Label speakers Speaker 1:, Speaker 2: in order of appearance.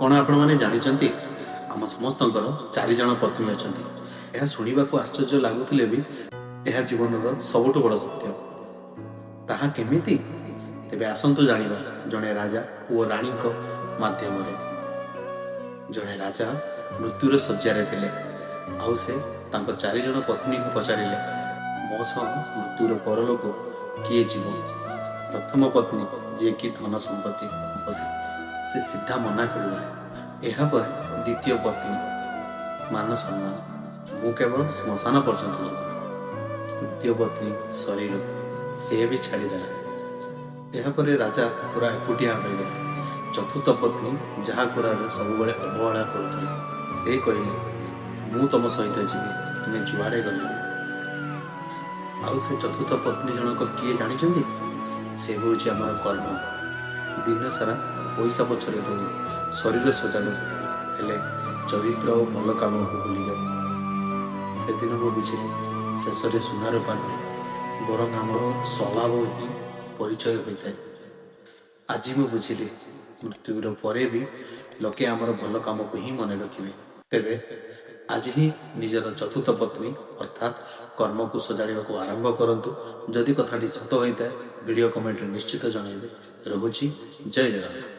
Speaker 1: କ'ଣ ଆପଣମାନେ ଜାଣିଛନ୍ତି ଆମ ସମସ୍ତଙ୍କର 4 ଜଣ ପତ୍ନୀ ଅଛନ୍ତି। ଏହା ଶୁଣିବାକୁ ଆଶ୍ଚର୍ଯ୍ୟ ଲାଗୁଥିଲେ ବି ଏହା ଜୀବନର ସବୁଠୁ ବଡ଼ ସତ୍ୟ। ତାହା କେମିତି? ତେବେ ଆସନ୍ତୁ ଜାଣିବା ଜଣେ ରାଜା ଓ ରାଣୀଙ୍କ ମାଧ୍ୟମରେ। ଜଣେ ରାଜା ମୃତ୍ୟୁର ଶଯ୍ୟାରେ ଥିଲେ। ଆଉ ସେ ତାଙ୍କ 4 ଜଣ ପତ୍ନୀଙ୍କୁ ପଚାରିଲେ, ମୋ ସହ ମୃତ୍ୟୁର ପରଲୋକ କିଏ ଯିବ? ପ୍ରଥମ ପତ୍ନୀ, ଯିଏକି ଧନ ସମ୍ପତ୍ତି, ସେ ସିଧା ମନା କରିଦେଲେ। ଏହାପରେ ଦ୍ୱିତୀୟ ପତ୍ନୀ, ମାନ ସମ୍ମାନ, ମୁଁ କେବଳ ଶ୍ମଶାନ ପର୍ଯ୍ୟନ୍ତ ଯିବି। ତୃତୀୟ ପତ୍ନୀ, ଶରୀର, ସେ ବି ଛାଡ଼ିଦେଲା। ଏହାପରେ ରାଜା ପୁରା ଏକୁଟିଆ ରହିଲେ। ଚତୁର୍ଥ ପତ୍ନୀ, ଯାହାକୁ ରାଜା ସବୁବେଳେ ଅବହେଳା କରୁଥିଲେ, ସେ କହିଲେ, ମୁଁ ତମ ସହିତ ଯିବି, ତୁମେ ଯୁଆଡ଼େ ଗଲେ। ଆଉ ସେ ଚତୁର୍ଥ ପତ୍ନୀ ଜଣକ କିଏ ଜାଣିଛନ୍ତି? ସେ ହେଉଛି ଆମର କର୍ମ। ଦିନ ସାରା ପଇସା ପଛରେ ଦୌଡ଼ୁ, ଶରୀର ସଜାଡ଼ୁ, ହେଲେ ଚରିତ୍ର ଓ ଭଲ କାମକୁ ଭୁଲିଯାଉ। ସେଦିନ ମୁଁ ବୁଝିଲି, ଶେଷରେ ସୁନାର ପାନ ବରଂ ଆମର ସ୍ୱଭାବ ହିଁ ପରିଚୟ ହୋଇଥାଏ। ଆଜି ମୁଁ ବୁଝିଲି, ମୃତ୍ୟୁର ପରେ ବି ଲୋକେ ଆମର ଭଲ କାମକୁ ହିଁ ମନେ ରଖିବେ। ତେବେ ଆଜି ହିଁ ନିଜର ଚତୁର୍ଥ ପତ୍ନୀ ଅର୍ଥାତ୍ କର୍ମକୁ ସଜାଡ଼ିବାକୁ ଆରମ୍ଭ କରନ୍ତୁ। ଯଦି କଥାଟି ସତ ହୋଇଥାଏ, ଭିଡ଼ିଓ କମେଣ୍ଟରେ ନିଶ୍ଚିତ ଜଣାଇବେ। ରହୁଛି, ଜୟ ଜଗନ୍ନାଥ।